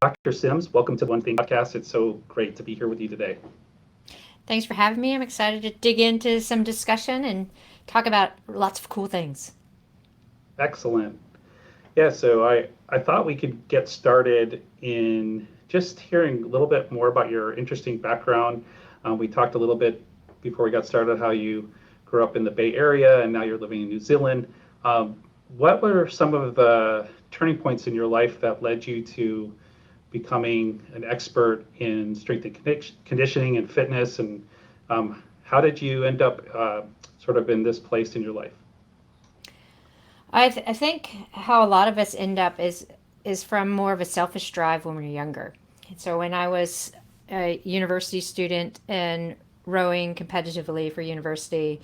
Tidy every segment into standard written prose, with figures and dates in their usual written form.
Dr. Sims, welcome to the One Thing podcast. It's so great to be here with you today. Thanks for having me. I'm excited to dig into some discussion and talk about lots of cool things. Excellent. Yeah, so I thought we could get started in just hearing a little bit more about your interesting background. We talked a little bit before we got started how you grew up in the Bay Area and now you're living in New Zealand. Um, what were some of the turning points in your life that led you to becoming an expert in strength and conditioning and fitness? And how did you end up sort of in this place in your life? I think how a lot of us end up is from more of a selfish drive when we're younger. So when I was a university student and rowing competitively for university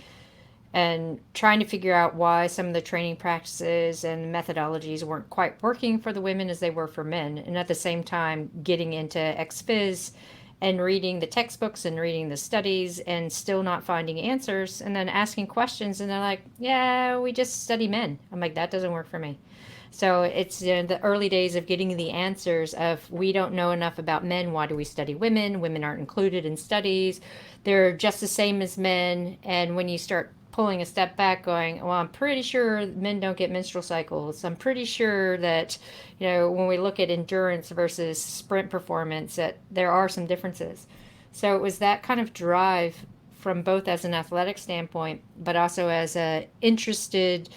and trying to figure out why some of the training practices and methodologies weren't quite working for the women as they were for men, and at the same time getting into ex-phys and reading the textbooks and reading the studies and still not finding answers, and then asking questions and they're like, yeah, we just study men. I'm like, that doesn't work for me. So it's the early days of getting the answers of we don't know enough about men. Why do we study women? Women aren't included in studies. They're just the same as men. And when you start pulling a step back, going, well, I'm pretty sure men don't get menstrual cycles. I'm pretty sure that, when we look at endurance versus sprint performance, that there are some differences. So it was that kind of drive from both as an athletic standpoint, but also as a interested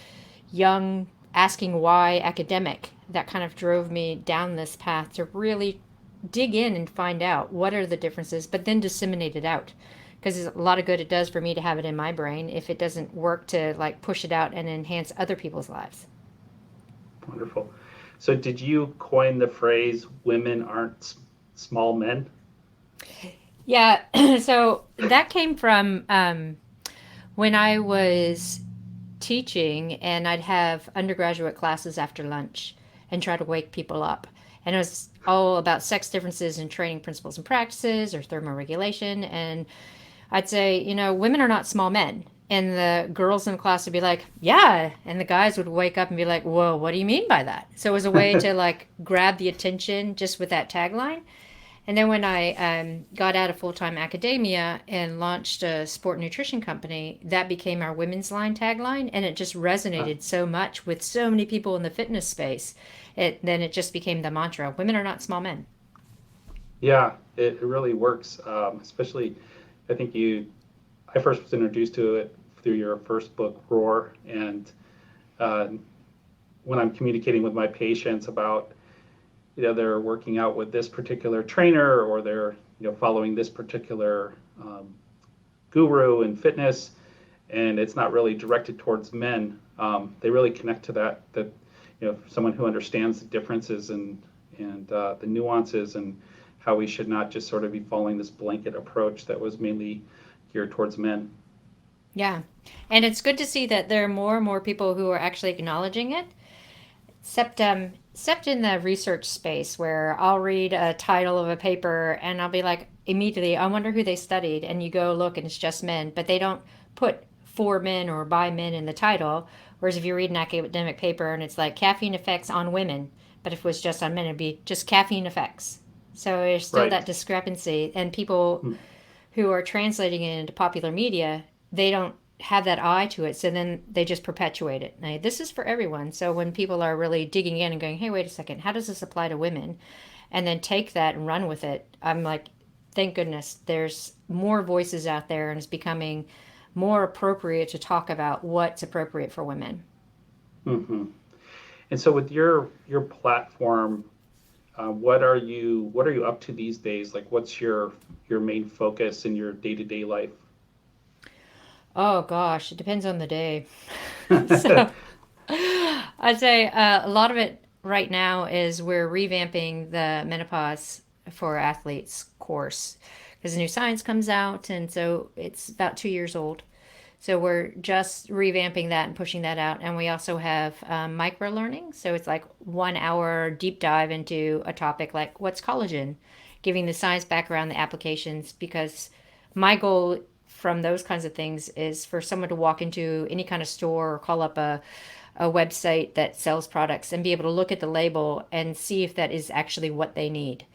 young asking why academic that kind of drove me down this path to really dig in and find out what are the differences, but then disseminate it out. Because there's a lot of good it does for me to have it in my brain if it doesn't work to like push it out and enhance other people's lives. Wonderful. So, did you coin the phrase "women aren't small men"? Yeah, so that came from when I was teaching and I'd have undergraduate classes after lunch and try to wake people up. And it was all about sex differences in training principles and practices or thermoregulation. And I'd say, women are not small men. And the girls in the class would be like, yeah. And the guys would wake up and be like, whoa, what do you mean by that? So it was a way to like grab the attention just with that tagline. And then when I got out of full time academia and launched a sport nutrition company, that became our women's line tagline. And it just resonated so much with so many people in the fitness space. Then it just became the mantra: women are not small men. Yeah, it really works. Especially, I think I first was introduced to it through your first book, Roar, and uh, when I'm communicating with my patients about they're working out with this particular trainer or they're following this particular guru in fitness, and it's not really directed towards men. They really connect to that someone who understands the differences and the nuances and how we should not just sort of be following this blanket approach that was mainly geared towards men. Yeah. And it's good to see that there are more and more people who are actually acknowledging it. Except in the research space where I'll read a title of a paper and I'll be like, immediately, I wonder who they studied. And you go look and it's just men, but they don't put for men or by men in the title. Whereas if you read an academic paper and it's like caffeine effects on women, but if it was just on men, it'd be just caffeine effects. So there's still that Right. discrepancy. And people who are translating it into popular media, they don't have that eye to it. So then they just perpetuate it. Now, this is for everyone. So when people are really digging in and going, hey, wait a second, how does this apply to women? And then take that and run with it, I'm like, thank goodness there's more voices out there and it's becoming more appropriate to talk about what's appropriate for women. Mm-hmm. And so with your platform, what are you up to these days? Like, what's your main focus in your day to day life? Oh gosh, it depends on the day. So I'd say a lot of it right now is we're revamping the menopause for athletes course because the new science comes out, and so it's about 2 years old. So we're just revamping that and pushing that out, and we also have micro learning. So it's like 1 hour deep dive into a topic like what's collagen, giving the science background, the applications, because my goal from those kinds of things is for someone to walk into any kind of store or call up a website that sells products and be able to look at the label and see if that is actually what they need.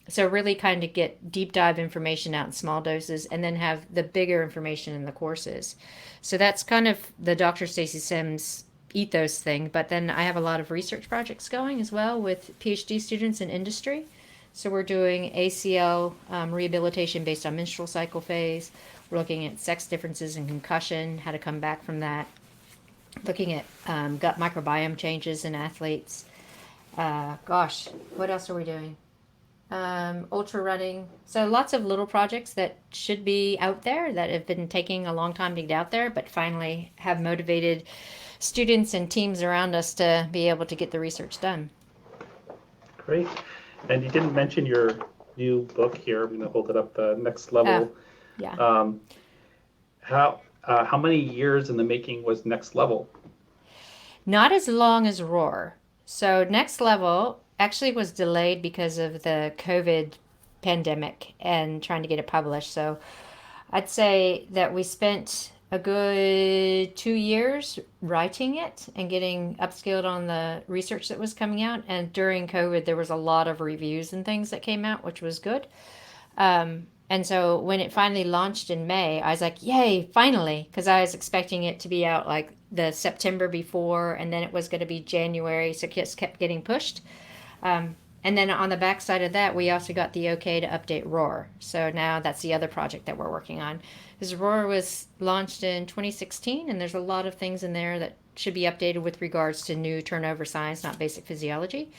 So really kind of get deep dive information out in small doses and then have the bigger information in the courses. So that's kind of the Dr. Stacy Sims ethos thing. But then I have a lot of research projects going as well with PhD students in industry. So we're doing ACL rehabilitation based on menstrual cycle phase. We're looking at sex differences in concussion, how to come back from that. Looking at gut microbiome changes in athletes. What else are we doing? Ultra running. So lots of little projects that should be out there that have been taking a long time to get out there, but finally have motivated students and teams around us to be able to get the research done. Great. And you didn't mention your new book here. I'm going to hold it up, the Next Level. Yeah. How many years in the making was Next Level? Not as long as Roar. So Next Level actually was delayed because of the COVID pandemic and trying to get it published. So I'd say that we spent a good 2 years writing it and getting upskilled on the research that was coming out. And during COVID, there was a lot of reviews and things that came out, which was good. And so when it finally launched in May, I was like, yay, finally, because I was expecting it to be out like the September before, and then it was going to be January, so it just kept getting pushed. And then on the backside of that, we also got the okay to update Roar. So now that's the other project that we're working on. Because Roar was launched in 2016, and there's a lot of things in there that should be updated with regards to new turnover science, not basic physiology.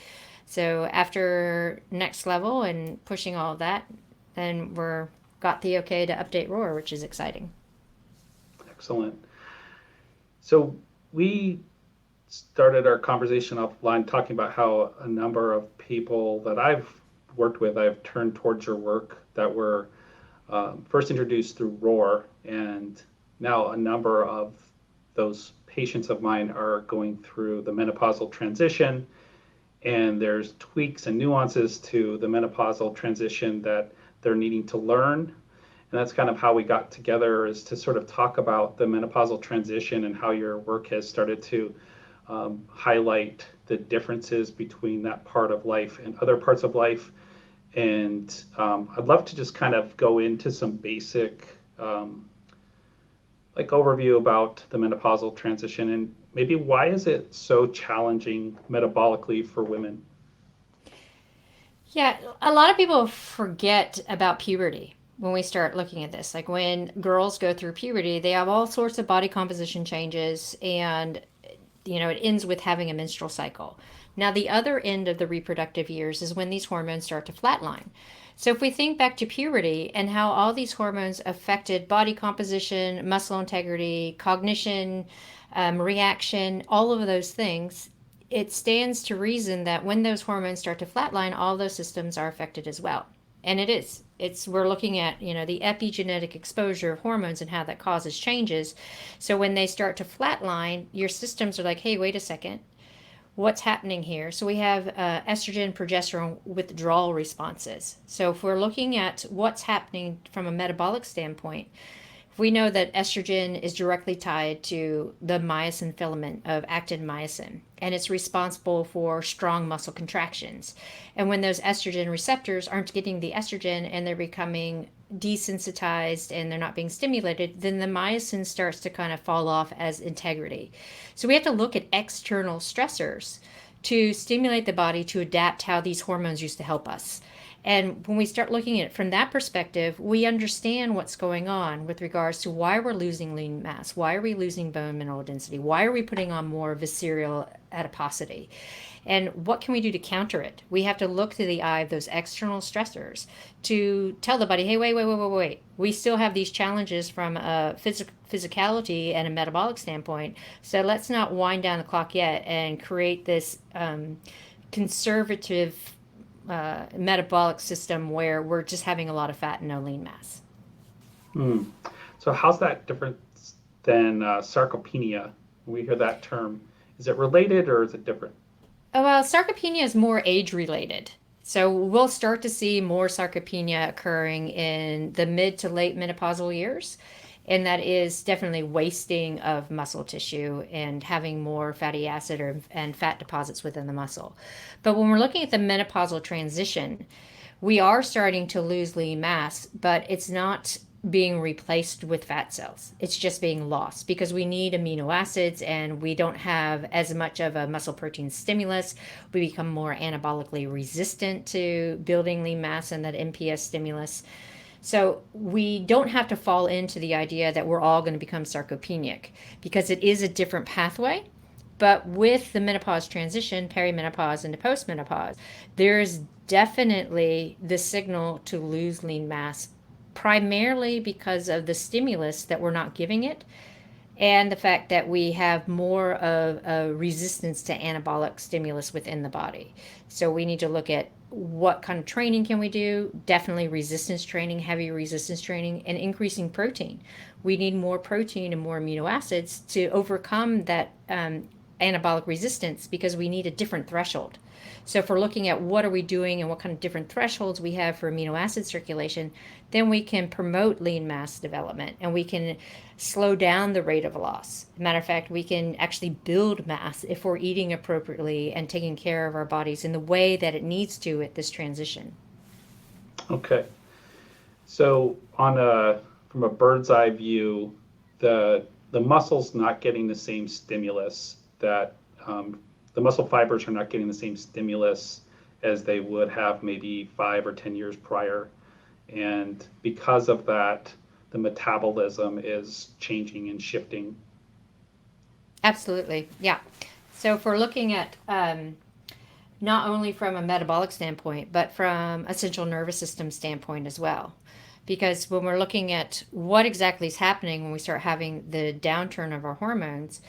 So after Next Level and pushing all of that, then we're got the okay to update Roar, which is exciting. Excellent. So we started our conversation offline talking about how a number of people that I've worked with, I've turned towards your work that were first introduced through Roar, and now a number of those patients of mine are going through the menopausal transition, and there's tweaks and nuances to the menopausal transition that they're needing to learn. And that's kind of how we got together, is to sort of talk about the menopausal transition and how your work has started to highlight the differences between that part of life and other parts of life. And I'd love to just kind of go into some basic overview about the menopausal transition, and maybe why is it so challenging metabolically for women? Yeah, a lot of people forget about puberty when we start looking at this. Like when girls go through puberty, they have all sorts of body composition changes, and it ends with having a menstrual cycle. Now, the other end of the reproductive years is when these hormones start to flatline. So if we think back to puberty and how all these hormones affected body composition, muscle integrity, cognition, reaction, all of those things, it stands to reason that when those hormones start to flatline, all those systems are affected as well. And it is. We're looking at, the epigenetic exposure of hormones and how that causes changes. So when they start to flatline, your systems are like, hey, wait a second. What's happening here? So we have estrogen, progesterone withdrawal responses. So if we're looking at what's happening from a metabolic standpoint, we know that estrogen is directly tied to the myosin filament of actin myosin, and it's responsible for strong muscle contractions. And when those estrogen receptors aren't getting the estrogen and they're becoming desensitized and they're not being stimulated, then the myosin starts to kind of fall off as integrity. So we have to look at external stressors to stimulate the body to adapt how these hormones used to help us. And when we start looking at it from that perspective, we understand what's going on with regards to why we're losing lean mass, why are we losing bone mineral density, why are we putting on more visceral adiposity, and what can we do to counter it? We have to look through the eye of those external stressors to tell the body, hey, wait. We still have these challenges from a physicality and a metabolic standpoint, so let's not wind down the clock yet and create this conservative metabolic system where we're just having a lot of fat and no lean mass. So how's that different than sarcopenia? When we hear that term, is it related or is it different? Oh, well, sarcopenia is more age related. So we'll start to see more sarcopenia occurring in the mid to late menopausal years. And that is definitely wasting of muscle tissue and having more fatty acid and fat deposits within the muscle. But when we're looking at the menopausal transition, we are starting to lose lean mass, but it's not being replaced with fat cells. It's just being lost because we need amino acids and we don't have as much of a muscle protein stimulus. We become more anabolically resistant to building lean mass and that MPS stimulus. So we don't have to fall into the idea that we're all going to become sarcopenic because it is a different pathway. But with the menopause transition, perimenopause into postmenopause, there's definitely the signal to lose lean mass, primarily because of the stimulus that we're not giving it and the fact that we have more of a resistance to anabolic stimulus within the body. So we need to look at what kind of training can we do. Definitely resistance training, heavy resistance training, and increasing protein. We need more protein and more amino acids to overcome that anabolic resistance because we need a different threshold. So if we're looking at what are we doing and what kind of different thresholds we have for amino acid circulation, then we can promote lean mass development and we can slow down the rate of loss. Matter of fact, we can actually build mass if we're eating appropriately and taking care of our bodies in the way that it needs to at this transition. Okay. So from a bird's eye view, the muscle's not getting the same stimulus that the muscle fibers are not getting the same stimulus as they would have maybe 5 or 10 years prior. And because of that, the metabolism is changing and shifting. Absolutely. Yeah. So if we're looking at not only from a metabolic standpoint, but from a central nervous system standpoint as well. Because when we're looking at what exactly is happening when we start having the downturn of our hormones,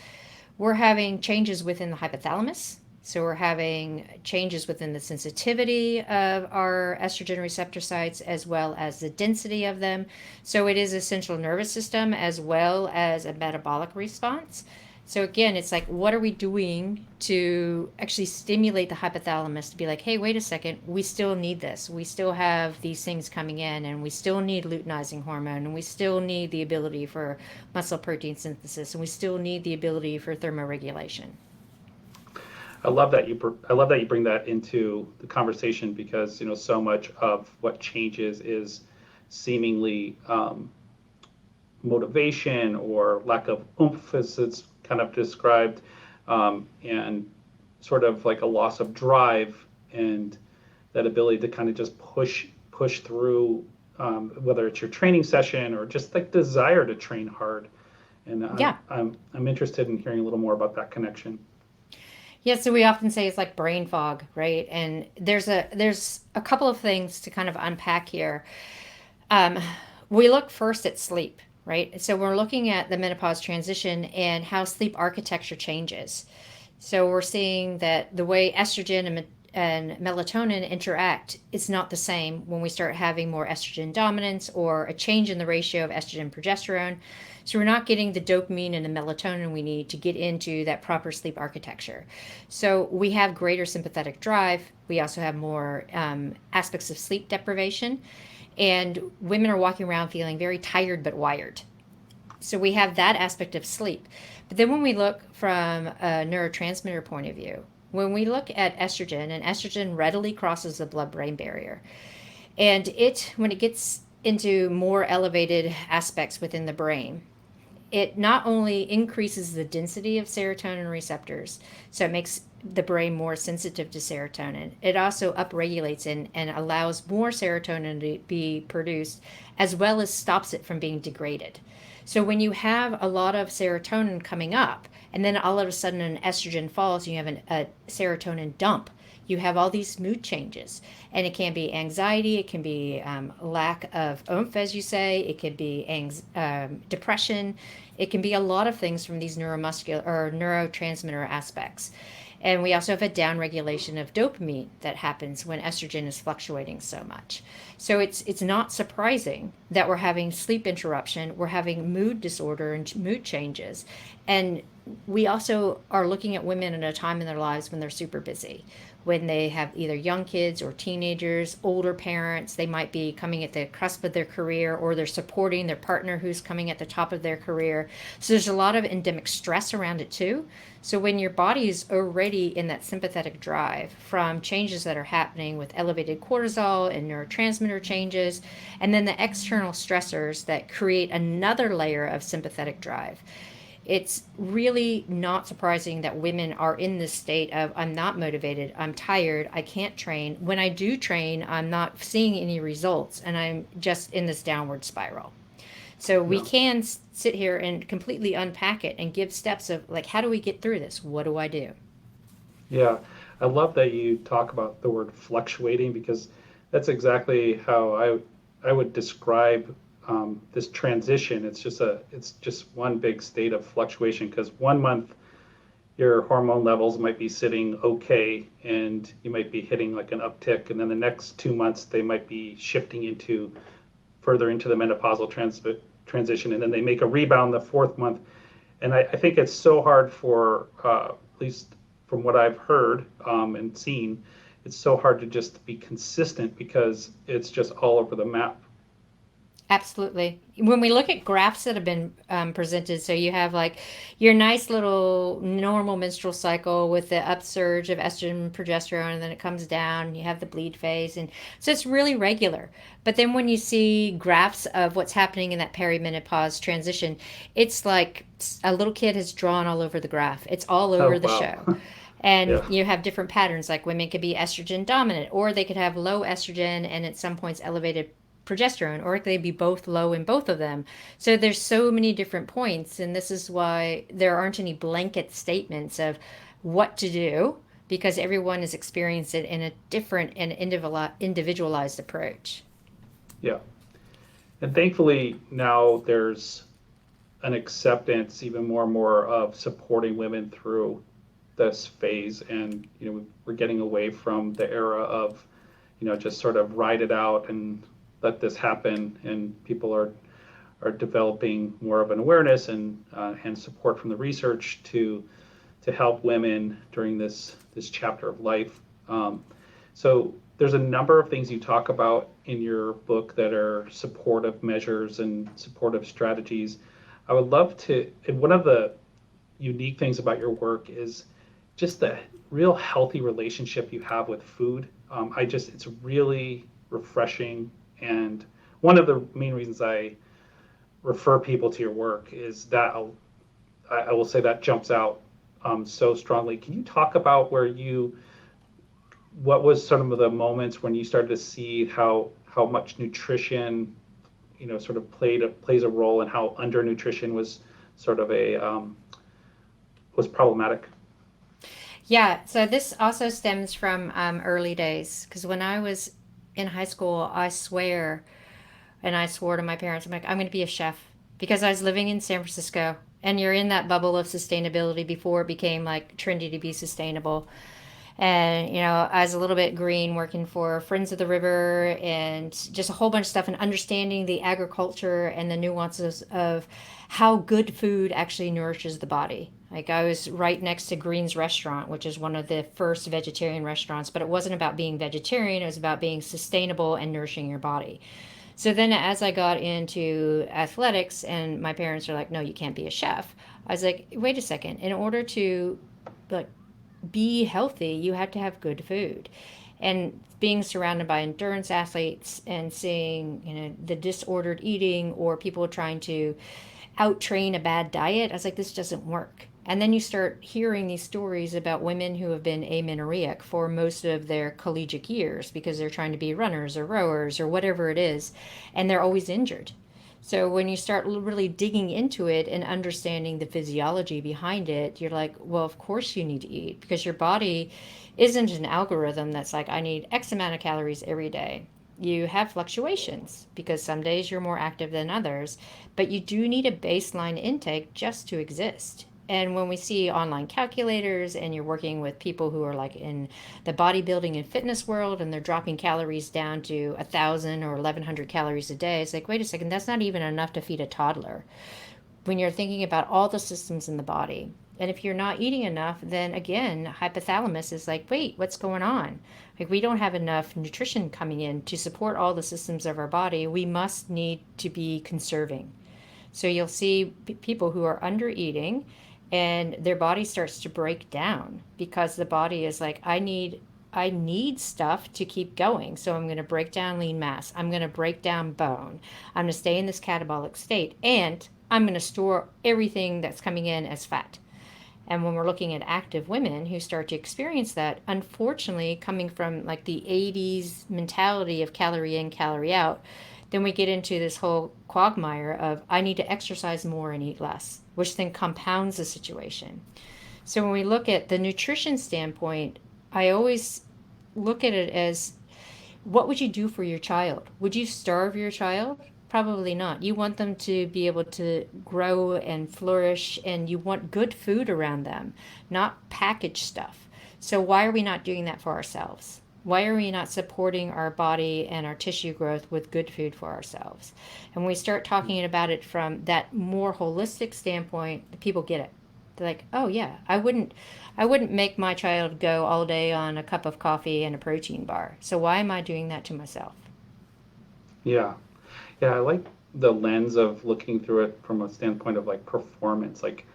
we're having changes within the hypothalamus. So we're having changes within the sensitivity of our estrogen receptor sites as well as the density of them. So it is a central nervous system as well as a metabolic response. So again, it's like, what are we doing to actually stimulate the hypothalamus to be like, hey, wait a second, we still need this. We still have these things coming in and we still need luteinizing hormone and we still need the ability for muscle protein synthesis and we still need the ability for thermoregulation. I love that you bring that into the conversation because so much of what changes is seemingly motivation or lack of oomph, as it's kind of described, and sort of like a loss of drive and that ability to kind of just push through, whether it's your training session or just like desire to train hard. And Yeah. I'm interested in hearing a little more about that connection. Yeah, so we often say it's like brain fog, right? And there's a couple of things to kind of unpack here. Um, we look first at sleep, right? So we're looking at the menopause transition and how sleep architecture changes. So we're seeing that the way estrogen and melatonin interact, it's not the same when we start having more estrogen dominance or a change in the ratio of estrogen and progesterone. So we're not getting the dopamine and the melatonin we need to get into that proper sleep architecture. So we have greater sympathetic drive. We also have more aspects of sleep deprivation. And women are walking around feeling very tired but wired. So we have that aspect of sleep. But then when we look from a neurotransmitter point of view, when we look at estrogen, and estrogen readily crosses the blood-brain barrier, and when it gets into more elevated aspects within the brain, it not only increases the density of serotonin receptors, so it makes the brain more sensitive to serotonin, it also upregulates and allows more serotonin to be produced, as well as stops it from being degraded. So when you have a lot of serotonin coming up, and then all of a sudden an estrogen falls, and you have a serotonin dump, you have all these mood changes. And it can be anxiety, it can be lack of oomph, as you say, it could be depression, it can be a lot of things from these neuromuscular or neurotransmitter aspects. And we also have a downregulation of dopamine that happens when estrogen is fluctuating so much. So it's not surprising that we're having sleep interruption, we're having mood disorder and mood changes. And we also are looking at women at a time in their lives when they're super busy, when they have either young kids or teenagers, older parents. They might be coming at the cusp of their career, or they're supporting their partner who's coming at the top of their career. So there's a lot of endemic stress around it too. So when your body is already in that sympathetic drive from changes that are happening with elevated cortisol and neurotransmitter changes, and then the external stressors that create another layer of sympathetic drive, it's really not surprising that women are in this state of, I'm not motivated, I'm tired, I can't train. When I do train, I'm not seeing any results, and I'm just in this downward spiral. So we Yeah. can sit here and completely unpack it and give steps of, like, how do we get through this? What do I do? Yeah, I love that you talk about the word fluctuating, because that's exactly how I would describe this transition. It's just one big state of fluctuation, because one month your hormone levels might be sitting okay and you might be hitting like an uptick, and then the next 2 months they might be shifting into further into the transition, and then they make a rebound the fourth month. And I think it's so hard for, at least from what I've heard and seen, it's so hard to just be consistent because it's just all over the map. Absolutely. When we look at graphs that have been presented, so you have like your nice little normal menstrual cycle with the upsurge of estrogen and progesterone, and then it comes down, you have the bleed phase. And so it's really regular. But then when you see graphs of what's happening in that perimenopause transition, it's like a little kid has drawn all over the graph, it's all Oh, over the wow. show. And Yeah. you have different patterns, like women could be estrogen dominant, or they could have low estrogen and at some points elevated progesterone, or they be both low in both of them. So there's so many different points, and this is why there aren't any blanket statements of what to do, because everyone has experienced it in a different and individualized approach. Yeah. And thankfully now there's an acceptance even more and more of supporting women through this phase. And we're getting away from the era of just sort of ride it out and let this happen, and people are developing more of an awareness and support from the research to help women during this chapter of life. So there's a number of things you talk about in your book that are supportive measures and supportive strategies. I would love to, and one of the unique things about your work is just the real healthy relationship you have with food. It's really refreshing. And one of the main reasons I refer people to your work is that I will say that jumps out so strongly. Can you talk about what was some of the moments when you started to see how much nutrition, sort of plays a role, and how undernutrition was sort of was problematic? Yeah, so this also stems from early days, because when I was in high school, I swore to my parents, I'm like, I'm going to be a chef, because I was living in San Francisco, and you're in that bubble of sustainability before it became like trendy to be sustainable. And I was a little bit green, working for Friends of the River and just a whole bunch of stuff, and understanding the agriculture and the nuances of how good food actually nourishes the body. Like, I was right next to Green's Restaurant, which is one of the first vegetarian restaurants, but it wasn't about being vegetarian, it was about being sustainable and nourishing your body. So then as I got into athletics, and my parents are like, no, you can't be a chef, I was like, wait a second. In order to, like, be healthy, you have to have good food. And being surrounded by endurance athletes and seeing, the disordered eating, or people trying to out train a bad diet, I was like, this doesn't work. And then you start hearing these stories about women who have been amenorrheic for most of their collegiate years because they're trying to be runners or rowers or whatever it is, and they're always injured. So when you start really digging into it and understanding the physiology behind it, you're like, well, of course you need to eat, because your body isn't an algorithm that's like, I need X amount of calories every day. You have fluctuations because some days you're more active than others, but you do need a baseline intake just to exist. And when we see online calculators, and you're working with people who are like in the bodybuilding and fitness world, and they're dropping calories down to 1,000 or 1,100 calories a day, it's like, wait a second, that's not even enough to feed a toddler. when you're thinking about all the systems in the body. And if you're not eating enough, then again, hypothalamus is like, wait, what's going on? Like, we don't have enough nutrition coming in to support all the systems of our body. We must need to be conserving. So you'll see people who are under eating and their body starts to break down because the body is like, I need stuff to keep going. So I'm going to break down lean mass. I'm going to break down bone. I'm going to stay in this catabolic state, and I'm going to store everything that's coming in as fat. And when we're looking at active women who start to experience that, unfortunately, coming from like the 80s mentality of calorie in, calorie out, then we get into this whole quagmire of I need to exercise more and eat less, which then compounds the situation. So when we look at the nutrition standpoint, I always look at it as what would you do for your child? Would you starve your child? Probably not. You want them to be able to grow and flourish, and you want good food around them, not packaged stuff. So, why are we not doing that for ourselves? Why are we not supporting our body and our tissue growth with good food for ourselves? And when we start talking about it from that more holistic standpoint, the people get it. They're like, oh yeah, I wouldn't make my child go all day on a cup of coffee and a protein bar. So why am I doing that to myself? Yeah. Yeah, I like the lens of looking through it from a standpoint of like performance, like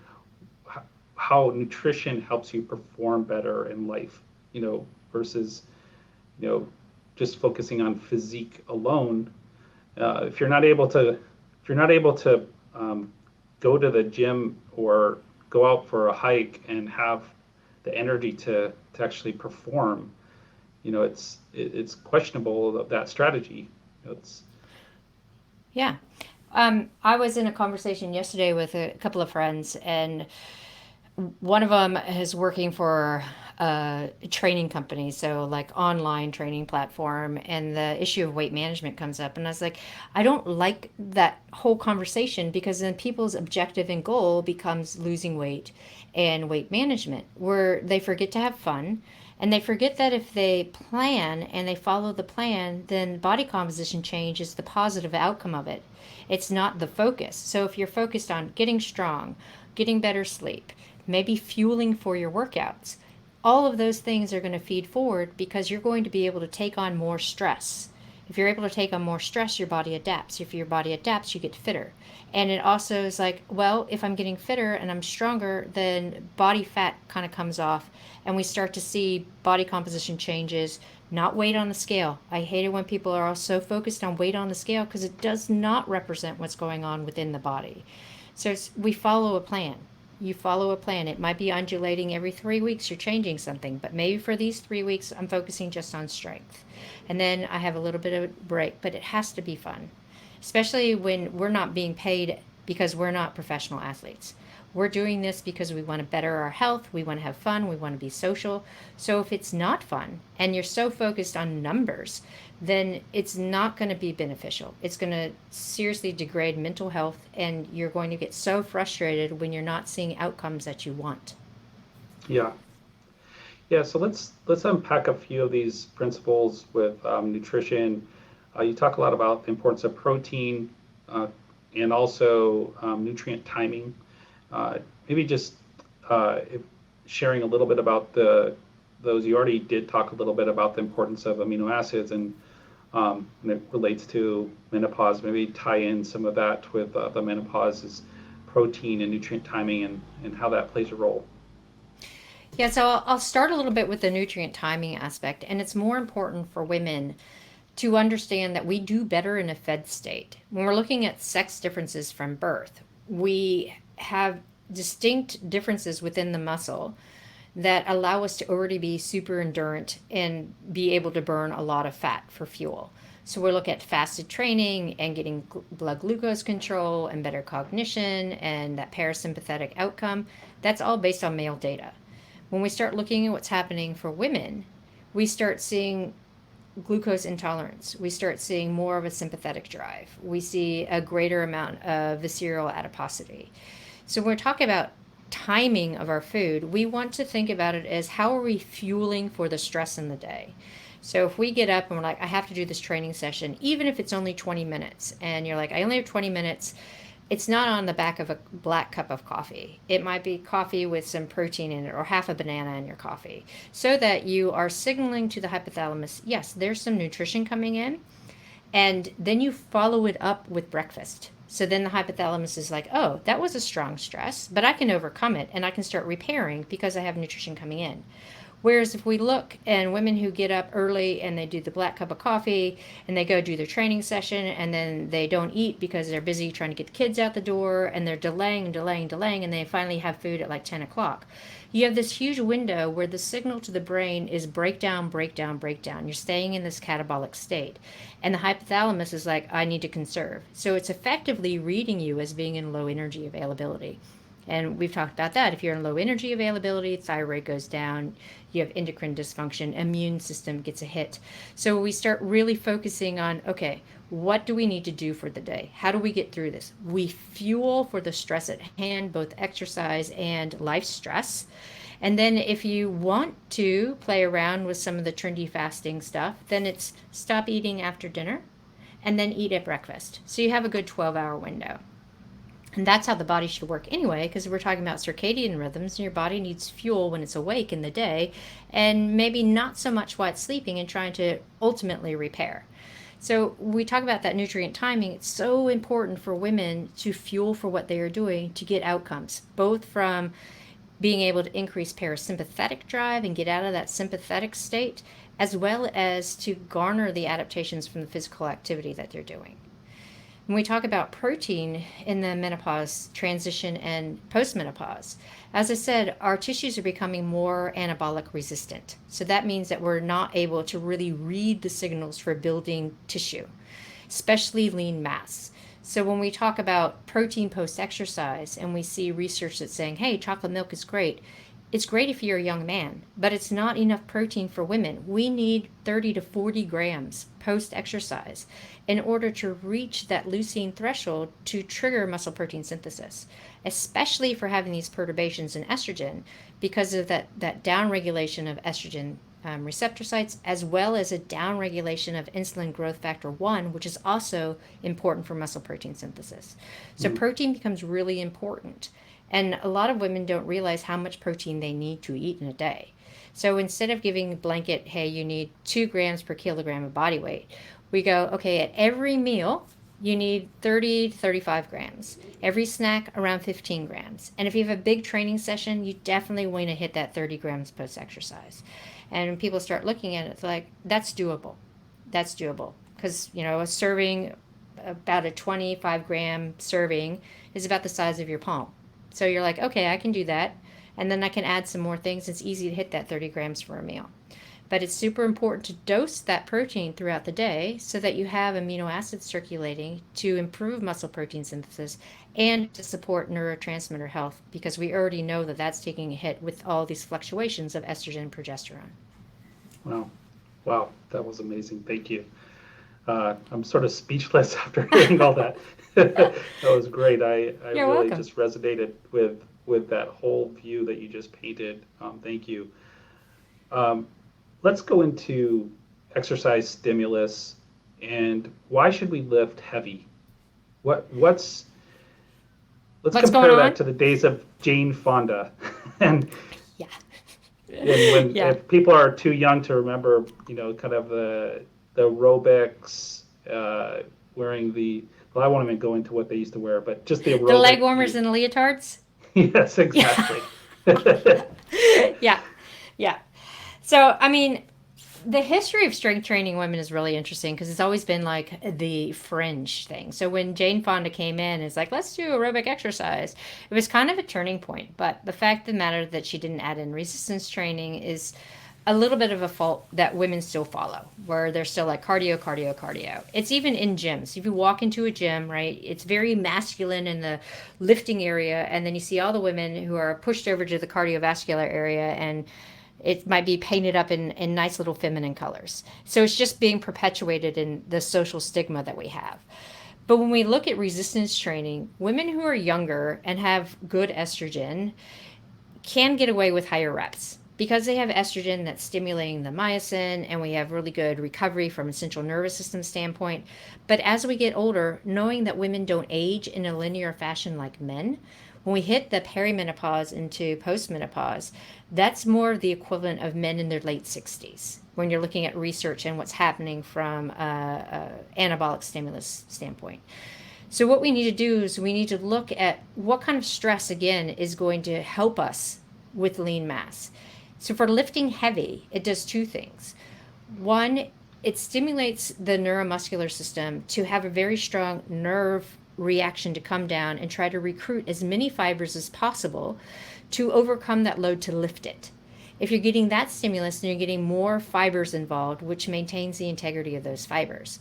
how nutrition helps you perform better in life, versus, you know, just focusing on physique alone. If you're not able to go to the gym or go out for a hike and have the energy to actually perform, it's questionable of that strategy. It's Yeah. I was in a conversation yesterday with a couple of friends, and one of them is working for a training company, so like online training platform, and the issue of weight management comes up. And I was like, I don't like that whole conversation because then people's objective and goal becomes losing weight and weight management, where they forget to have fun. And they forget that if they plan and they follow the plan, then body composition change is the positive outcome of it. It's not the focus. So if you're focused on getting strong, getting better sleep, maybe fueling for your workouts, all of those things are going to feed forward because you're going to be able to take on more stress. If you're able to take on more stress, your body adapts. If your body adapts, you get fitter. And it also is like, well, if I'm getting fitter and I'm stronger, then body fat kind of comes off, and we start to see body composition changes, not weight on the scale. I hate it when people are all so focused on weight on the scale because it does not represent what's going on within the body. So we follow a plan. You follow a plan. It might be undulating every 3 weeks, you're changing something, but maybe for these 3 weeks, I'm focusing just on strength. And then I have a little bit of a break, but it has to be fun, especially when we're not being paid because we're not professional athletes. We're doing this because we want to better our health, we want to have fun, we want to be social. So if it's not fun and you're so focused on numbers, then it's not going to be beneficial. It's going to seriously degrade mental health, and you're going to get so frustrated when you're not seeing outcomes that you want. Yeah. Yeah, so let's unpack a few of these principles with nutrition. You talk a lot about the importance of protein and also nutrient timing. Maybe just sharing a little bit about those. You already did talk a little bit about the importance of amino acids, and it relates to menopause. Maybe tie in some of that with the menopause's protein and nutrient timing, and how that plays a role. Yeah, so I'll start a little bit with the nutrient timing aspect, and it's more important for women to understand that we do better in a fed state. When we're looking at sex differences from birth, we have distinct differences within the muscle that allow us to already be super endurant and be able to burn a lot of fat for fuel. So we look at fasted training and getting blood glucose control and better cognition and that parasympathetic outcome. That's all based on male data. When we start looking at what's happening for women, we start seeing glucose intolerance. We start seeing more of a sympathetic drive. We see a greater amount of visceral adiposity. So when we're talking about timing of our food, we want to think about it as how are we fueling for the stress in the day. So if we get up and we're like, I have to do this training session, even if it's only 20 minutes, and you're like, I only have 20 minutes, it's not on the back of a black cup of coffee. It might be coffee with some protein in it or half a banana in your coffee, so that you are signaling to the hypothalamus, yes, there's some nutrition coming in, and then you follow it up with breakfast. So then the hypothalamus is like, oh, that was a strong stress, but I can overcome it and I can start repairing because I have nutrition coming in. Whereas if we look and women who get up early and they do the black cup of coffee and they go do their training session and then they don't eat because they're busy trying to get the kids out the door and they're delaying and delaying and delaying and they finally have food at like 10 o'clock. You have this huge window where the signal to the brain is breakdown, breakdown, breakdown. You're staying in this catabolic state. And the hypothalamus is like, I need to conserve. So it's effectively reading you as being in low energy availability. And we've talked about that. If you're in low energy availability, thyroid goes down, you have endocrine dysfunction, immune system gets a hit. So we start really focusing on, okay, what do we need to do for the day? How do we get through this? We fuel for the stress at hand, both exercise and life stress. And then if you want to play around with some of the trendy fasting stuff, then it's stop eating after dinner and then eat at breakfast. So you have a good 12-hour window. And that's how the body should work anyway, because we're talking about circadian rhythms, and your body needs fuel when it's awake in the day, and maybe not so much while it's sleeping and trying to ultimately repair. So we talk about that nutrient timing. It's so important for women to fuel for what they are doing to get outcomes, both from being able to increase parasympathetic drive and get out of that sympathetic state, as well as to garner the adaptations from the physical activity that they're doing. When we talk about protein in the menopause transition and postmenopause, as I said, our tissues are becoming more anabolic resistant. So that means that we're not able to really read the signals for building tissue, especially lean mass. So when we talk about protein post-exercise and we see research that's saying, hey, chocolate milk is great, it's great if you're a young man, but it's not enough protein for women. We need 30 to 40 grams post-exercise in order to reach that leucine threshold to trigger muscle protein synthesis, especially for having these perturbations in estrogen because of that downregulation of estrogen receptor sites, as well as a downregulation of insulin growth factor 1, which is also important for muscle protein synthesis. So protein becomes really important. And a lot of women don't realize how much protein they need to eat in a day. So instead of giving a blanket, hey, you need 2 grams per kilogram of body weight, we go, okay, at every meal, you need 30 to 35 grams. Every snack, around 15 grams. And if you have a big training session, you definitely want to hit that 30 grams post-exercise. And when people start looking at it, it's like, that's doable. That's doable. Because, a serving, about a 25 gram serving, is about the size of your palm. So you're like, okay, I can do that. And then I can add some more things. It's easy to hit that 30 grams for a meal. But it's super important to dose that protein throughout the day so that you have amino acids circulating to improve muscle protein synthesis and to support neurotransmitter health, because we already know that that's taking a hit with all these fluctuations of estrogen and progesterone. Wow, that was amazing. Thank you. I'm sort of speechless after hearing all that. That was great. I You're really welcome. just resonated with that whole view that you just painted. Thank you. Let's go into exercise stimulus and why should we lift heavy? Let's What's compare going that on? to the days of Jane Fonda. and Yeah. when Yeah. if people are too young to remember, kind of the aerobics, wearing well, I won't even go into what they used to wear, but just the The leg aerobic. warmers and the leotards? Yes, exactly. Yeah. Yeah. So, the history of strength training women is really interesting because it's always been like the fringe thing. So when Jane Fonda came in, it's like, let's do aerobic exercise. It was kind of a turning point. But the fact of the matter that she didn't add in resistance training is a little bit of a fault that women still follow, where they're still like cardio, cardio, cardio. It's even in gyms. If you walk into a gym, right, it's very masculine in the lifting area, and then you see all the women who are pushed over to the cardiovascular area, and it might be painted up in nice little feminine colors. So it's just being perpetuated in the social stigma that we have. But when we look at resistance training, women who are younger and have good estrogen can get away with higher reps. because they have estrogen that's stimulating the myosin, and we have really good recovery from a central nervous system standpoint. But as we get older, knowing that women don't age in a linear fashion like men, when we hit the perimenopause into postmenopause, that's more of the equivalent of men in their late 60s when you're looking at research and what's happening from a anabolic stimulus standpoint. So what we need to do is we need to look at what kind of stress, again, is going to help us with lean mass. So for lifting heavy, it does two things. One, it stimulates the neuromuscular system to have a very strong nerve reaction to come down and try to recruit as many fibers as possible to overcome that load to lift it. If you're getting that stimulus, then you're getting more fibers involved, which maintains the integrity of those fibers.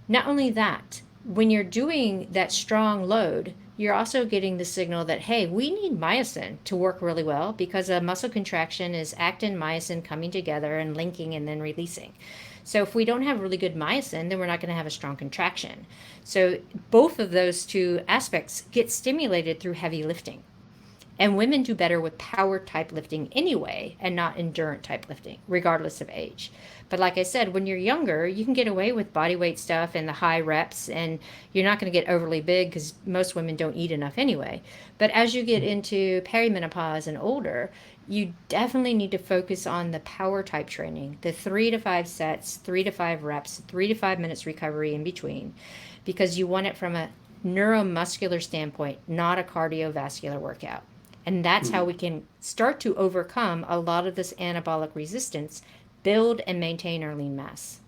Not only that, when you're doing that strong load, you're also getting the signal that, hey, we need myosin to work really well, because a muscle contraction is actin, myosin coming together and linking and then releasing. So if we don't have really good myosin, then we're not going to have a strong contraction. So both of those two aspects get stimulated through heavy lifting. And women do better with power type lifting anyway, and not endurance type lifting, regardless of age. But like I said, when you're younger, you can get away with body weight stuff and the high reps, and you're not going to get overly big because most women don't eat enough anyway. But as you get into perimenopause and older, you definitely need to focus on the power type training, the 3 to 5 sets, 3 to 5 reps, 3 to 5 minutes recovery in between, because you want it from a neuromuscular standpoint, not a cardiovascular workout. And that's how we can start to overcome a lot of this anabolic resistance, build and maintain our lean mass.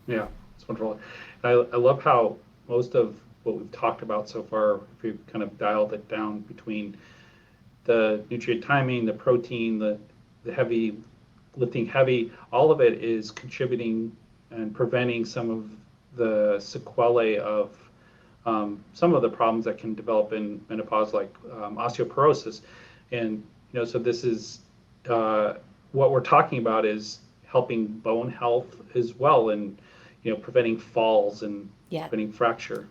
Yeah, it's wonderful. I love how most of what we've talked about so far, if we've kind of dialed it down between the nutrient timing, the protein, the heavy, lifting heavy, all of it is contributing and preventing some of the sequelae of some of the problems that can develop in menopause, like osteoporosis. And so this is what we're talking about is helping bone health as well, and preventing falls and Yeah. preventing fracture.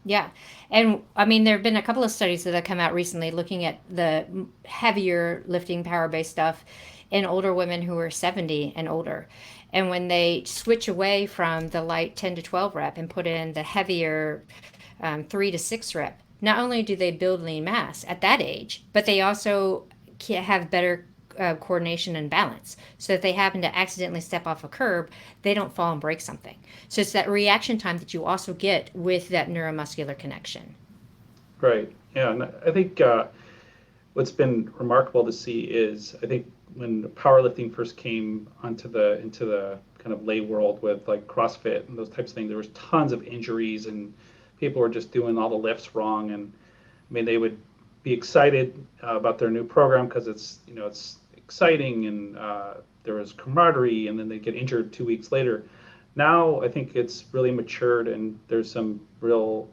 Yeah. And I mean, there have been a couple of studies that have come out recently looking at the heavier lifting power based stuff in older women who are 70 and older. And when they switch away from the light 10 to 12 rep and put in the heavier 3 to 6 rep, not only do they build lean mass at that age, but they also have better coordination and balance. So if they happen to accidentally step off a curb, they don't fall and break something. So it's that reaction time that you also get with that neuromuscular connection. Right. Yeah. And I think what's been remarkable to see is, I think when powerlifting first came into the kind of lay world with like CrossFit and those types of things, there was tons of injuries and people were just doing all the lifts wrong. And I mean, they would be excited about their new program because it's exciting, and there was camaraderie, and then they get injured 2 weeks later. Now I think it's really matured, and there's some real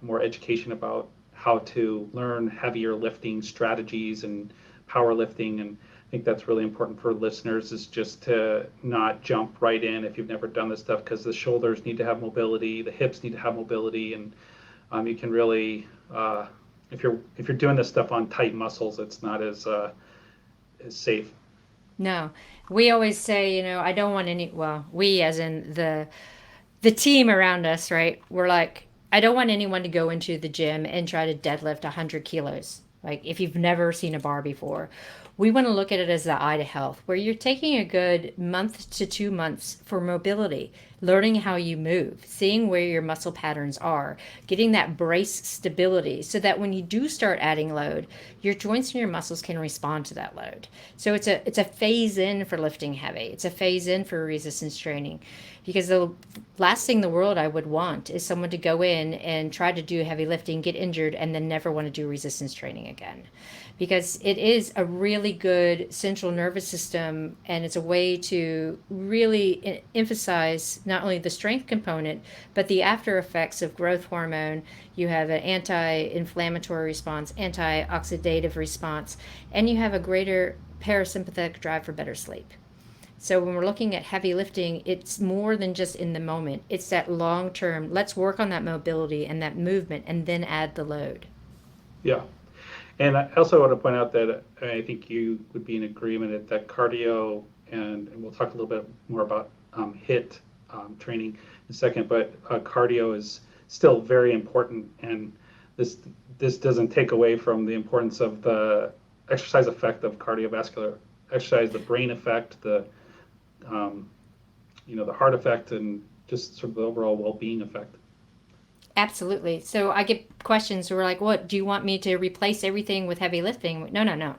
more education about how to learn heavier lifting strategies and powerlifting. And I think that's really important for listeners, is just to not jump right in if you've never done this stuff, because the shoulders need to have mobility, the hips need to have mobility, and you can really if you're doing this stuff on tight muscles, it's not as safe. No, we always say, I don't want any, well, we as in the team around us, right? We're like, I don't want anyone to go into the gym and try to deadlift 100 kilos. Like if you've never seen a bar before, we want to look at it as the eye to health, where you're taking a good month to 2 months for mobility, learning how you move, seeing where your muscle patterns are, getting that brace stability so that when you do start adding load, your joints and your muscles can respond to that load. So it's a phase in for lifting heavy. It's a phase in for resistance training, because the last thing in the world I would want is someone to go in and try to do heavy lifting, get injured, and then never want to do resistance training again. Because it is a really good central nervous system, and it's a way to really emphasize not only the strength component, but the after effects of growth hormone. You have an anti-inflammatory response, antioxidative response, and you have a greater parasympathetic drive for better sleep. So when we're looking at heavy lifting, it's more than just in the moment. It's that long term, let's work on that mobility and that movement and then add the load. Yeah. And I also want to point out that I think you would be in agreement that cardio, and we'll talk a little bit more about HIIT training in a second, but cardio is still very important, and this this doesn't take away from the importance of the exercise effect of cardiovascular exercise, the brain effect, the um, the heart effect, and just sort of the overall well-being effect. Absolutely. So I get questions who are like, "What do you want me to replace everything with heavy lifting?" No, no, no.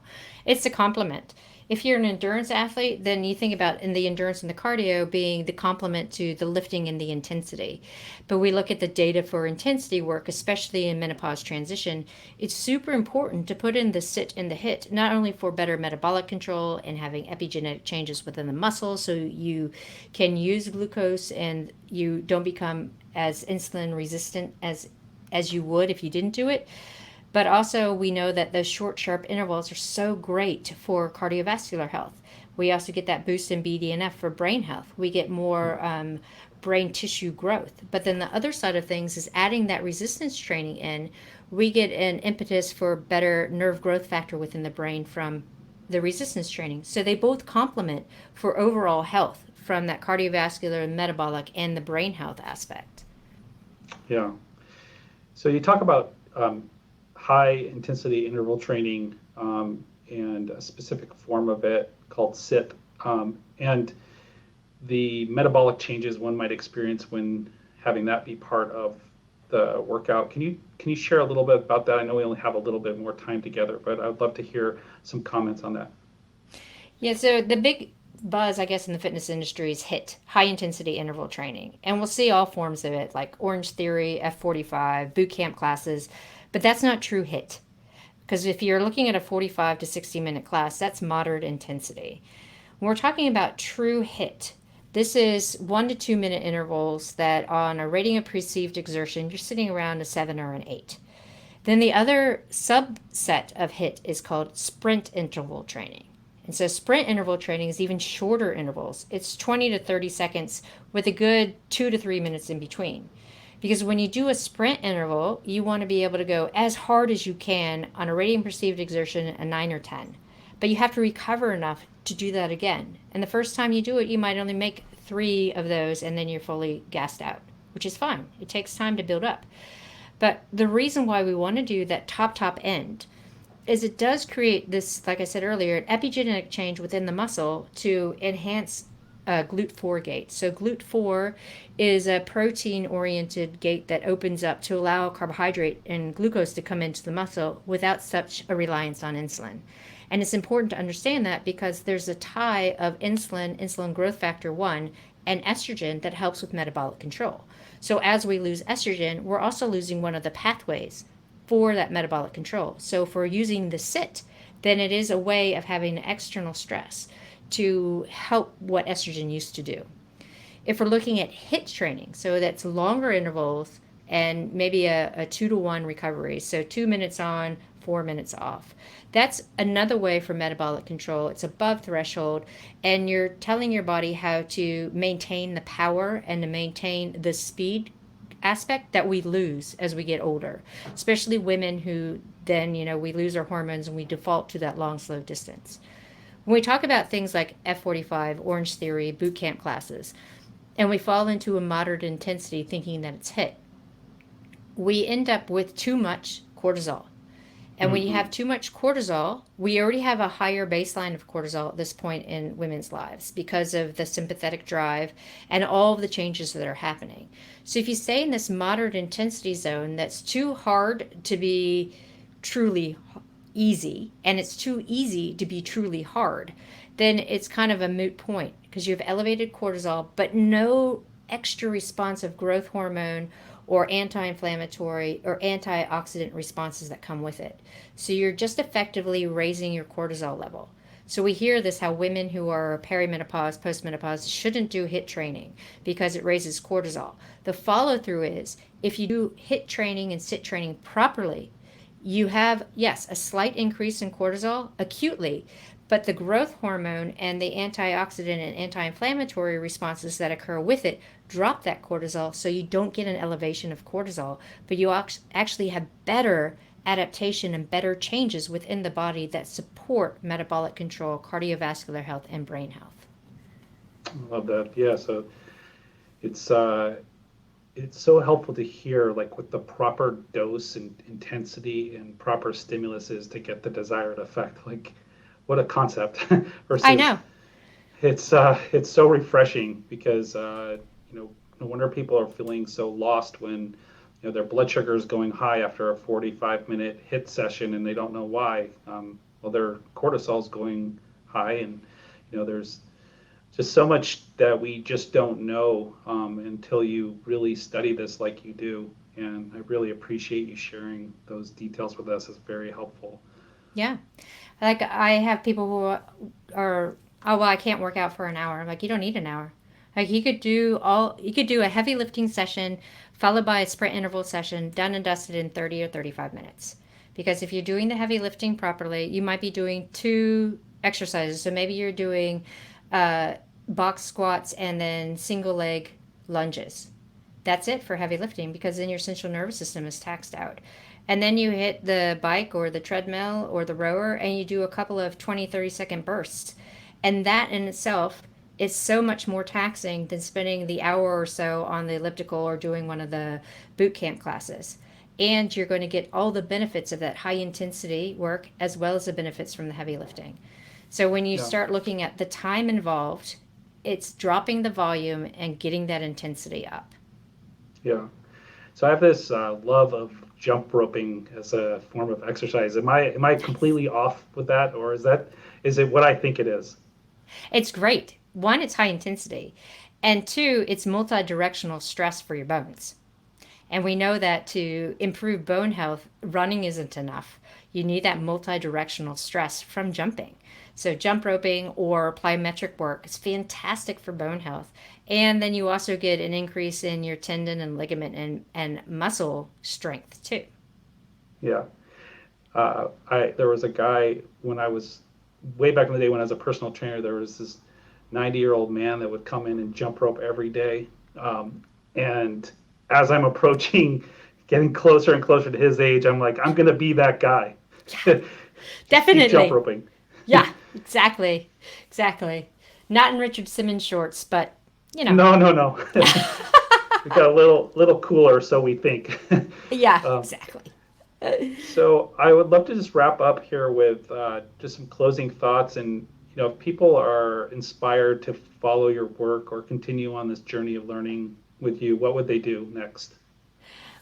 It's a complement. If you're an endurance athlete, then you think about in the endurance and the cardio being the complement to the lifting and the intensity. But we look at the data for intensity work, especially in menopause transition. It's super important to put in the sit and the hit, not only for better metabolic control and having epigenetic changes within the muscle so you can use glucose and you don't become as insulin resistant as you would if you didn't do it. But also, we know that those short, sharp intervals are so great for cardiovascular health. We also get that boost in BDNF for brain health. We get more brain tissue growth. But then the other side of things is adding that resistance training in, we get an impetus for better nerve growth factor within the brain from the resistance training. So they both complement for overall health from that cardiovascular and metabolic and the brain health aspect. Yeah. So you talk about high intensity interval training and a specific form of it called SIT, and the metabolic changes one might experience when having that be part of the workout. Can you share a little bit about that? I know we only have a little bit more time together, but I'd love to hear some comments on that. Yeah, so the big buzz, I guess, in the fitness industry is HIIT, high intensity interval training. And we'll see all forms of it, like Orange Theory, F45, boot camp classes. But that's not true HIIT. Because if you're looking at a 45 to 60-minute class, that's moderate intensity. When we're talking about true HIIT, this is 1 to 2 minute intervals that on a rating of perceived exertion, you're sitting around a 7 or an 8. Then the other subset of HIIT is called sprint interval training. And so sprint interval training is even shorter intervals. It's 20 to 30 seconds with a good 2 to 3 minutes in between. Because when you do a sprint interval, you want to be able to go as hard as you can on a rating perceived exertion, a 9 or 10. But you have to recover enough to do that again. And the first time you do it, you might only make 3 of those and then you're fully gassed out, which is fine. It takes time to build up. But the reason why we want to do that top end is it does create this, like I said earlier, an epigenetic change within the muscle to enhance GLUT4 gate. So GLUT4 is a protein-oriented gate that opens up to allow carbohydrate and glucose to come into the muscle without such a reliance on insulin. And it's important to understand that because there's a tie of insulin growth factor 1, and estrogen that helps with metabolic control. So as we lose estrogen, we're also losing one of the pathways for that metabolic control. So if we're using the sit, then it is a way of having external stress to help what estrogen used to do. If we're looking at HIIT training, so that's longer intervals and maybe a 2 to 1 recovery, so 2 minutes on, 4 minutes off. That's another way for metabolic control. It's above threshold, and you're telling your body how to maintain the power and to maintain the speed aspect that we lose as we get older, especially women who then, we lose our hormones and we default to that long, slow distance. When we talk about things like F45, Orange Theory, boot camp classes, and we fall into a moderate intensity thinking that it's HIIT, we end up with too much cortisol. And when you have too much cortisol, we already have a higher baseline of cortisol at this point in women's lives because of the sympathetic drive and all of the changes that are happening. So if you stay in this moderate intensity zone that's too hard to be truly easy and it's too easy to be truly hard, then it's kind of a moot point because you have elevated cortisol but no extra response of growth hormone or anti-inflammatory or antioxidant responses that come with it. So you're just effectively raising your cortisol level. So we hear this, how women who are perimenopause, postmenopause shouldn't do HIIT training because it raises cortisol. The follow through is if you do HIIT training and sit training properly, you have, yes, a slight increase in cortisol acutely, but the growth hormone and the antioxidant and anti-inflammatory responses that occur with it drop that cortisol, so you don't get an elevation of cortisol, but you actually have better adaptation and better changes within the body that support metabolic control, cardiovascular health, and brain health. I love that. Yeah, so it's uh, it's so helpful to hear like what the proper dose and intensity and proper stimulus is to get the desired effect. Like, what a concept I versus know. it's so refreshing because no wonder people are feeling so lost when their blood sugar is going high after a 45-minute HIIT session and they don't know why. Well, their cortisol is going high, and there's just so much that we just don't know until you really study this like you do. And I really appreciate you sharing those details with us. It's very helpful. Yeah. Like I have people who are, oh well, I can't work out for an hour. I'm like, you don't need an hour. Like you could do a heavy lifting session followed by a sprint interval session, done and dusted in 30 or 35 minutes. Because if you're doing the heavy lifting properly, you might be doing two exercises. So maybe you're doing uh, box squats and then single leg lunges. That's it for heavy lifting because then your central nervous system is taxed out. And then you hit the bike or the treadmill or the rower and you do a couple of 20, 30-second bursts. And that in itself is so much more taxing than spending the hour or so on the elliptical or doing one of the boot camp classes. And you're going to get all the benefits of that high intensity work as well as the benefits from the heavy lifting. So when you Yeah, start looking at the time involved, it's dropping the volume and getting that intensity up. yeah. So I have this love of jump roping as a form of exercise. Am I completely off with that, or is it what I think it is? It's great. One, it's high intensity. And two, it's multi directional stress for your bones. And we know that to improve bone health, running isn't enough. You need that multi directional stress from jumping. So, jump roping or plyometric work is fantastic for bone health. And then you also get an increase in your tendon and ligament and muscle strength too. Yeah. I there was a guy when I was way back in the day when I was a personal trainer. There was this 90-year-old man that would come in and jump rope every day. And as I'm approaching, getting closer and closer to his age, I'm like, I'm gonna be that guy. Just keep jump Definitely. roping. Yeah, exactly. Exactly. Not in Richard Simmons shorts, but you know. No, no, no. We got a little cooler, so we think. Yeah, um, exactly. so I would love to just wrap up here with just some closing thoughts. And if people are inspired to follow your work or continue on this journey of learning with you, what would they do next?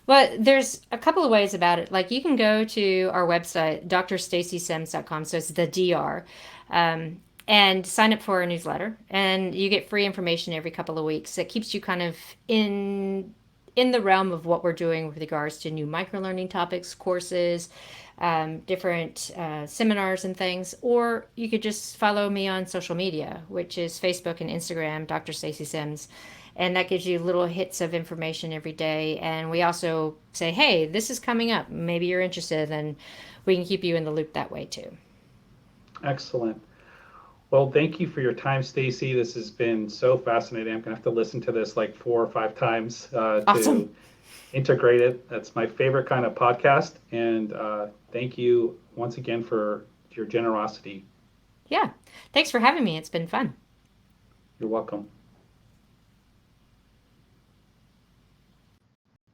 Well, there's a couple of ways about it. Like you can go to our website, drstacysims.com, so it's the DR, and sign up for our newsletter, and you get free information every couple of weeks. It keeps you kind of in the realm of what we're doing with regards to new microlearning topics, courses, different seminars and things. Or you could just follow me on social media, which is Facebook and Instagram, Dr. Stacy Sims. And that gives you little hits of information every day. And we also say, hey, this is coming up. Maybe you're interested, and we can keep you in the loop that way too. Excellent. Well, thank you for your time, Stacy. This has been so fascinating. I'm gonna have to listen to this like 4 or 5 times Awesome. to integrate it. That's my favorite kind of podcast. And thank you once again for your generosity. Yeah. Thanks for having me. It's been fun. You're welcome.